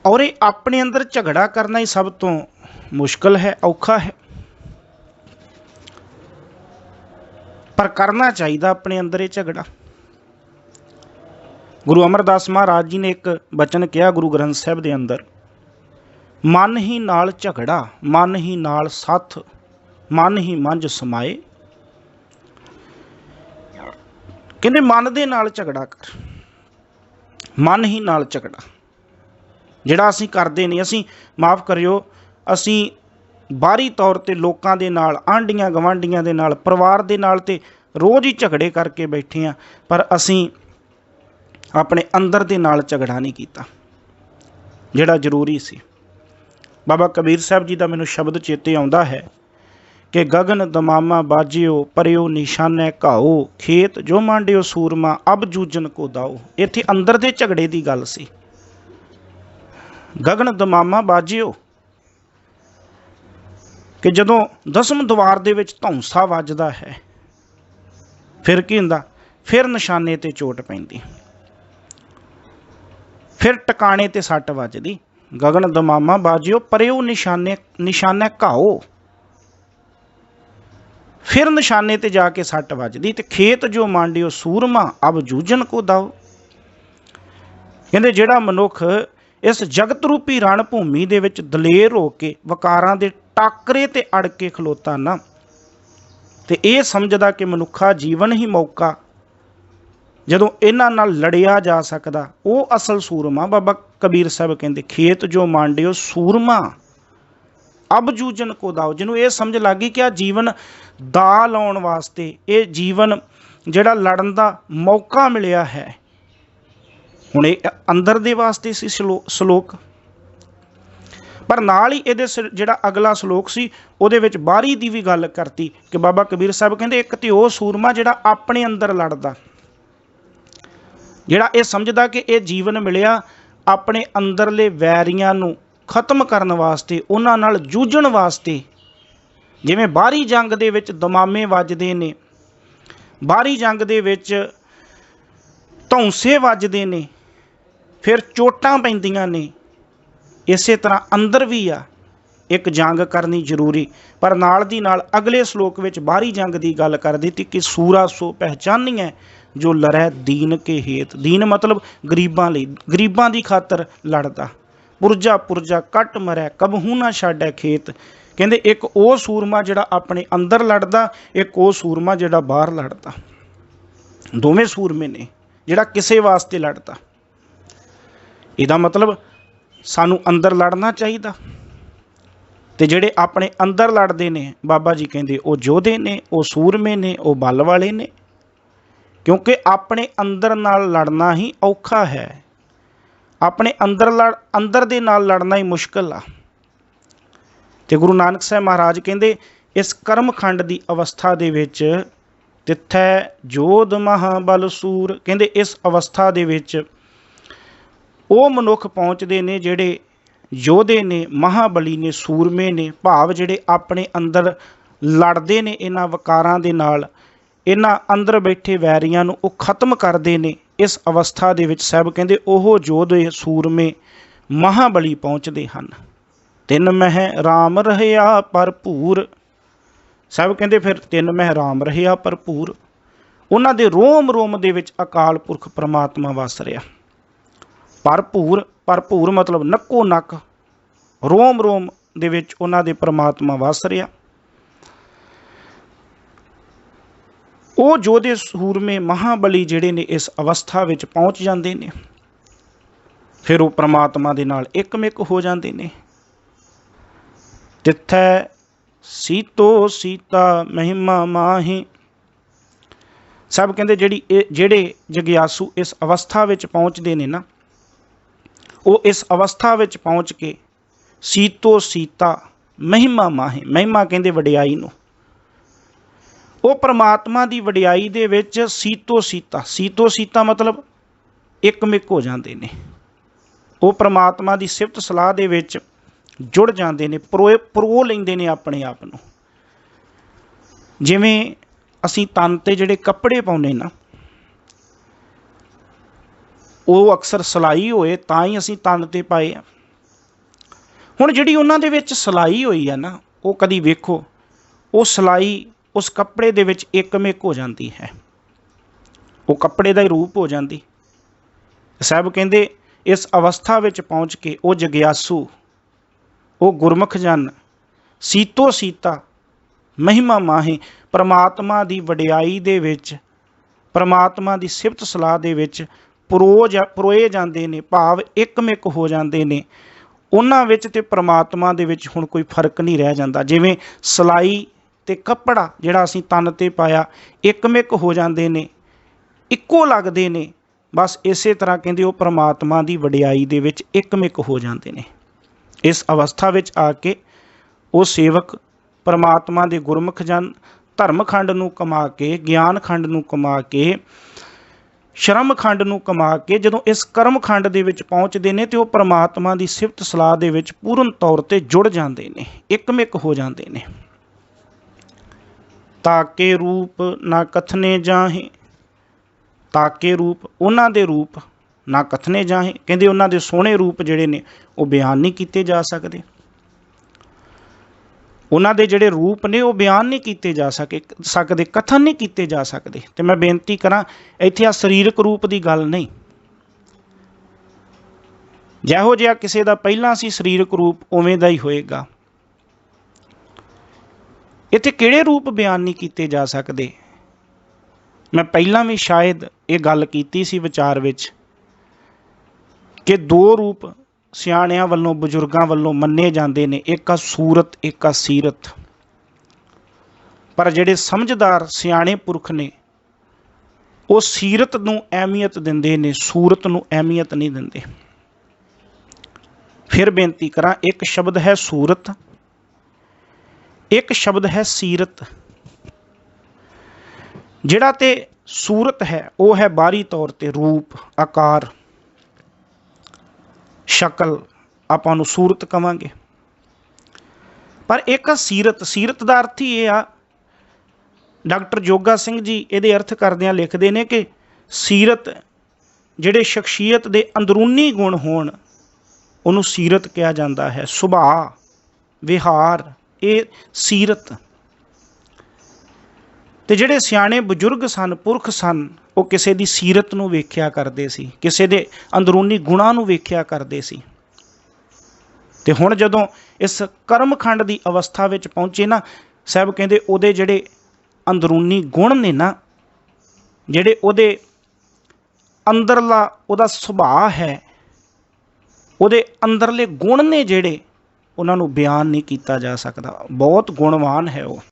और ये अपने अंदर झगड़ा करना ही सब तो मुश्किल है, औखा है। पर करना चाहिए अपने अंदर ये झगड़ा। गुरु अमरदास महाराज जी ने एक बचन किया गुरु ग्रंथ साहब के अंदर, मन ही नाल झगड़ा, मन ही नाल सथ, मन ही मंझ समाए। कहते मन दे नाल झगड़ा कर, मन ही नाल झगड़ा। जिहड़ा असीं करदे नहीं, असीं माफ़ करियो, असीं बाहरी तौर ते लोकां दे नाल, आंढियां गवांढियां दे नाल, परिवार दे नाल ते रोज़ ही झगड़े करके बैठे हैं, पर असीं अपने अंदर दे नाल झगड़ा नहीं कीता जिहड़ा जरूरी सी। बाबा कबीर साहब जी का मैनूं शब्द चेते आउंदा है कि गगन दमामा बाजियो परियो निशाने घाओ, खेत जो मांडियो सूरमा अब जूजन को दाओ। इत्थे अंदर दे झगड़े की गल सी। गगन दमामा बाजियो कि जदों दसम द्वार दे विच धौंसा वजदा है, फिर की हुंदा, फिर निशाने ते चोट पैंदी, फिर टकाने ते सट वजदी। गगन दमामा बाजियो परियो निशाने, निशाने घाओ, फिर निशाने ते जाके सट वजदी। ते खेत जो मांडियो सूरमा अब जूझन को दाओ। कहंदे जिहड़ा मनुख इस जगत रूपी रण भूमि दे विच दलेर हो के वकारां दे टाकरे ते अड़ के खलोता ना, ते इह समझदा कि मनुखा जीवन ही मौका जदों इन्हां नाल लड़िया जा सकदा, वो असल सूरमा। बाबा कबीर साहब कहंदे खेत जो मांडियो सूरमा अब जूझन को दाओ। जिन्हों ये समझ लग गई कि आ जीवन दा लाउण वास्ते, ये जीवन जिहड़ा लड़न दा मौका मिलिया है, हुण ये अंदर दे वास्ते सी सलोक। पर नाल ही इहदे जिहड़ा अगला सलोक सी उहदे विच बाहरी दी भी गल करती कि बाबा कबीर साहब कहंदे एक ते ओह सूरमा जिहड़ा अपने अंदर लड़दा, जिहड़ा ये समझदा कि ये जीवन मिलिया अपने अंदरले वैरियां नूं खत्म करन वास्ते, उन्हां नाल जूझण वास्ते। जिवें बाहरी जंग दे विच दमामे वजदे ने, बाहरी जंग दे विच धौंसे वजदे ने, फिर चोटां पैंदियां ने, इसे तरह अंदर भी आ एक जंग करनी जरूरी। पर नाल दी नाल अगले श्लोक विच बाहरी जंग की गल कर दी कि सूरा सो पहचानिए जो लड़ै दीन के हेत। दीन मतलब गरीबां लई, गरीबां दी खातर लड़दा। पुरजा पुरजा कट मरै कबहू ना छाडै खेत। कहंदे एक वो सूरमा जिहड़ा अपने अंदर लड़दा, एक वो सूरमा जिहड़ा बाहर लड़दा। दोवें सूरमे ने, जिहड़ा किसे वास्ते लड़दा। इहदा मतलब सानू अंदर लड़ना चाहिए, ते जिहड़े अपने अंदर लड़दे ने बाबा जी कहंदे वो योधे ने, वो सूरमे ने, वो बल वाले ने। क्योंकि अपने अंदर नाल लड़ना ही औखा है, अपने अंदर दे नाल लड़ना ही मुश्किल आ। ते गुरु नानक साहब महाराज कहंदे इस कर्मखंड की अवस्था दे विच तिथै जोध महाबल सूर। कहंदे इस अवस्था दे विच वो मनुख पहुँचते ने जिहड़े योधे ने, महाबली ने, सूरमे ने। भाव जिहड़े अपने अंदर लड़ते ने इन्हां वकारां दे नाल, इन्हां अंदर बैठे वैरियां नूं वो खत्म करते ने। इस अवस्था दे विच साहब कहंदे ओह योधे सूरमे महाबली पहुँचते हैं। तिन मह राम रहया भरपूर। साहब कहंदे फिर तिन मह राम रहया भरपूर। उन्हां दे रोम रोम दे विच अकाल पुरख परमात्मा वस रहा। भरपूर, भरपूर मतलब नक्को नक, रोम रोम दे विच उन्हां दे परमात्मा वस रहा। वो योधे सूरमे महाबली जिहड़े ने इस अवस्था विच पहुँच जाते हैं, फिर वो परमात्मा दे नाल एकमिक हो जाते हैं। तिथै सीतो सीता महिमा माही। सब कहते जिहड़े जगियासू इस अवस्था विच पहुँचते हैं ना, वो इस अवस्था विच पहुँच के सीतो सीता महिमा माही। महिमा कहते वडियाई नूं, वो परमात्मा की वडियाई दे विच सीतो सीता। सीतो सीता मतलब एकमिक हो जाते हैं। वो परमात्मा की सिफत सलाह दे विच जुड़ जाते हैं, परो लेंदे ने अपने आप नूं। जिवें असीं तन ते जिहड़े कपड़े पाउने ना, वो अक्सर सिलाई होए तां ही असीं तन ते पाए आ। ਹੁਣ ਜਿਹੜੀ ਉਹਨਾਂ ਦੇ ਵਿੱਚ ਸਿਲਾਈ ਹੋਈ ਆ ਨਾ, ਉਹ ਕਦੀ ਵੇਖੋ ਉਹ ਸਿਲਾਈ ਉਸ ਕੱਪੜੇ ਦੇ ਵਿੱਚ ਇੱਕਮਿਕ ਹੋ ਜਾਂਦੀ ਹੈ, ਉਹ ਕੱਪੜੇ ਦਾ ਹੀ ਰੂਪ ਹੋ ਜਾਂਦੀ। ਸਾਹਿਬ ਕਹਿੰਦੇ ਇਸ ਅਵਸਥਾ ਵਿੱਚ ਪਹੁੰਚ ਕੇ ਉਹ ਜਗਿਆਸੂ, ਉਹ ਗੁਰਮੁਖ ਜਨ ਸੀਤੋ ਸੀਤਾ ਮਹਿਮਾ ਮਾਹੇ, ਪਰਮਾਤਮਾ ਦੀ ਵਡਿਆਈ ਦੇ ਵਿੱਚ, ਪਰਮਾਤਮਾ ਦੀ ਸਿਫਤ ਸਲਾਹ ਦੇ ਵਿੱਚ ਪਰੋਏ ਜਾਂਦੇ ਨੇ, ਭਾਵ ਇੱਕਮਿਕ ਹੋ ਜਾਂਦੇ ਨੇ। ਉਹਨਾਂ ਵਿੱਚ ਤੇ ਪਰਮਾਤਮਾ ਦੇ ਵਿੱਚ ਹੁਣ ਕੋਈ ਫਰਕ ਨਹੀਂ ਰਹਿ ਜਾਂਦਾ। ਜਿਵੇਂ ਸਿਲਾਈ ਤੇ ਕੱਪੜਾ ਜਿਹੜਾ ਅਸੀਂ ਤਨ ਤੇ ਪਾਇਆ ਇੱਕਮਿਕ ਹੋ ਜਾਂਦੇ ਨੇ, ਇੱਕੋ ਲੱਗਦੇ ਨੇ, ਬਸ ਇਸੇ ਤਰ੍ਹਾਂ ਕਹਿੰਦੇ ਉਹ ਪਰਮਾਤਮਾ ਦੀ ਵਡਿਆਈ ਦੇ ਵਿੱਚ ਇੱਕਮਿਕ ਹੋ ਜਾਂਦੇ ਨੇ। ਇਸ ਅਵਸਥਾ ਵਿੱਚ ਆ ਕੇ ਉਹ ਸੇਵਕ ਪਰਮਾਤਮਾ ਦੇ ਗੁਰਮੁਖ ਜਨ ਧਰਮ ਖੰਡ ਨੂੰ ਕਮਾ ਕੇ, ਗਿਆਨ ਖੰਡ ਨੂੰ ਕਮਾ ਕੇ, ਸ਼ਰਮ ਖੰਡ ਨੂੰ ਕਮਾ ਕੇ ਜਦੋਂ ਇਸ ਕਰਮ ਖੰਡ ਦੇ ਵਿੱਚ ਪਹੁੰਚਦੇ ਨੇ ਤੇ ਉਹ ਪਰਮਾਤਮਾ ਦੀ ਸਿਫਤ ਸਲਾਹ ਦੇ ਵਿੱਚ ਪੂਰਨ ਤੌਰ ਤੇ ਜੁੜ ਜਾਂਦੇ ਨੇ, ਇੱਕਮਿਕ ਹੋ ਜਾਂਦੇ ਨੇ। ਤਾਕੇ ਰੂਪ ਨਾ ਕਥਨੇ ਜਾਹੇ, ਤਾਕੇ ਰੂਪ ਉਹਨਾਂ ਦੇ ਰੂਪ ਨਾ ਕਥਨੇ ਜਾਹੇ, ਕਹਿੰਦੇ ਉਹਨਾਂ ਦੇ ਸੋਹਣੇ ਰੂਪ ਜਿਹੜੇ ਨੇ ਉਹ ਬਿਆਨ ਨਹੀਂ ਕੀਤੇ ਜਾ ਸਕਦੇ। ਉਹਨਾਂ ਦੇ ਜਿਹੜੇ ਰੂਪ ਨੇ ਉਹ ਬਿਆਨ ਨਹੀਂ ਕੀਤੇ ਜਾ ਸਕਦੇ, ਕਥਨ ਨਹੀਂ ਕੀਤੇ ਜਾ ਸਕਦੇ। ਤੇ ਮੈਂ ਬੇਨਤੀ ਕਰਾਂ, ਇੱਥੇ ਆ ਸਰੀਰਕ ਰੂਪ ਦੀ ਗੱਲ ਨਹੀਂ। ਜਿਹੋ ਜਿਹਾ ਕਿਸੇ ਦਾ ਪਹਿਲਾਂ ਸੀ ਸਰੀਰਕ ਰੂਪ, ਉਵੇਂ ਦਾ ਹੀ ਹੋਏਗਾ। ਇੱਥੇ ਕਿਹੜੇ ਰੂਪ ਬਿਆਨ ਨਹੀਂ ਕੀਤੇ ਜਾ ਸਕਦੇ? ਮੈਂ ਪਹਿਲਾਂ ਵੀ ਸ਼ਾਇਦ ਇਹ ਗੱਲ ਕੀਤੀ ਸੀ ਵਿਚਾਰ ਵਿੱਚ ਕਿ ਦੋ ਰੂਪ ਸਿਆਣਿਆਂ ਵੱਲੋਂ, ਬਜ਼ੁਰਗਾਂ ਵੱਲੋਂ ਮੰਨੇ ਜਾਂਦੇ ਨੇ, ਇੱਕ ਆ ਸੂਰਤ, ਇੱਕ ਆ ਸੀਰਤ। ਪਰ ਜਿਹੜੇ ਸਮਝਦਾਰ ਸਿਆਣੇ ਪੁਰਖ ਨੇ ਉਹ ਸੀਰਤ ਨੂੰ ਅਹਿਮੀਅਤ ਦਿੰਦੇ ਨੇ, ਸੂਰਤ ਨੂੰ ਅਹਿਮੀਅਤ ਨਹੀਂ ਦਿੰਦੇ। ਫਿਰ ਬੇਨਤੀ ਕਰਾਂ, ਇੱਕ ਸ਼ਬਦ ਹੈ ਸੂਰਤ, ਇੱਕ ਸ਼ਬਦ ਹੈ ਸੀਰਤ। ਜਿਹੜਾ ਤੇ ਸੂਰਤ ਹੈ ਉਹ ਹੈ ਬਾਹਰੀ ਤੌਰ ਤੇ ਰੂਪ, ਆਕਾਰ, ਸ਼ਕਲ, ਆਪਾਂ ਨੂੰ ਸੂਰਤ ਕਵਾਂਗੇ। ਪਰ ਇੱਕ ਸੀਰਤ, ਸੀਰਤ ਦਾ ਅਰਥ ਹੀ ਇਹ ਆ, ਡਾਕਟਰ ਜੋਗਾ ਸਿੰਘ ਜੀ ਇਹਦੇ ਅਰਥ ਕਰਦਿਆਂ ਲਿਖਦੇ ਨੇ ਕਿ ਸੀਰਤ ਜਿਹੜੇ ਸ਼ਖਸੀਅਤ ਦੇ ਅੰਦਰੂਨੀ ਗੁਣ ਹੋਣ ਉਹਨੂੰ ਸੀਰਤ ਕਿਹਾ ਜਾਂਦਾ ਹੈ। ਸੁਭਾਅ, ਵਿਹਾਰ, ਇਹ ਸੀਰਤ। ਤੇ ਜਿਹੜੇ ਸਿਆਣੇ ਬਜ਼ੁਰਗ ਸਨ, ਪੁਰਖ ਸਨ, ਉਹ ਕਿਸੇ ਦੀ ਸੀਰਤ ਨੂੰ ਵੇਖਿਆ ਕਰਦੇ ਸੀ, ਕਿਸੇ ਦੇ ਅੰਦਰੂਨੀ ਗੁਣਾਂ ਨੂੰ ਵੇਖਿਆ ਕਰਦੇ ਸੀ। ਤੇ ਹੁਣ ਜਦੋਂ ਇਸ ਕਰਮਖੰਡ ਦੀ ਅਵਸਥਾ ਵਿੱਚ ਪਹੁੰਚੇ ਨਾ, ਸਾਹਿਬ ਕਹਿੰਦੇ ਉਹਦੇ ਜਿਹੜੇ ਅੰਦਰੂਨੀ ਗੁਣ ਨੇ ਨਾ, ਜਿਹੜੇ ਉਹਦੇ ਅੰਦਰਲਾ ਉਹਦਾ ਸੁਭਾਅ ਹੈ, ਉਹਦੇ ਅੰਦਰਲੇ ਗੁਣ ਨੇ ਜਿਹੜੇ, ਉਹਨਾਂ ਨੂੰ ਬਿਆਨ ਨਹੀਂ ਕੀਤਾ ਜਾ ਸਕਦਾ। ਬਹੁਤ ਗੁਣਵਾਨ ਹੈ ਉਹ।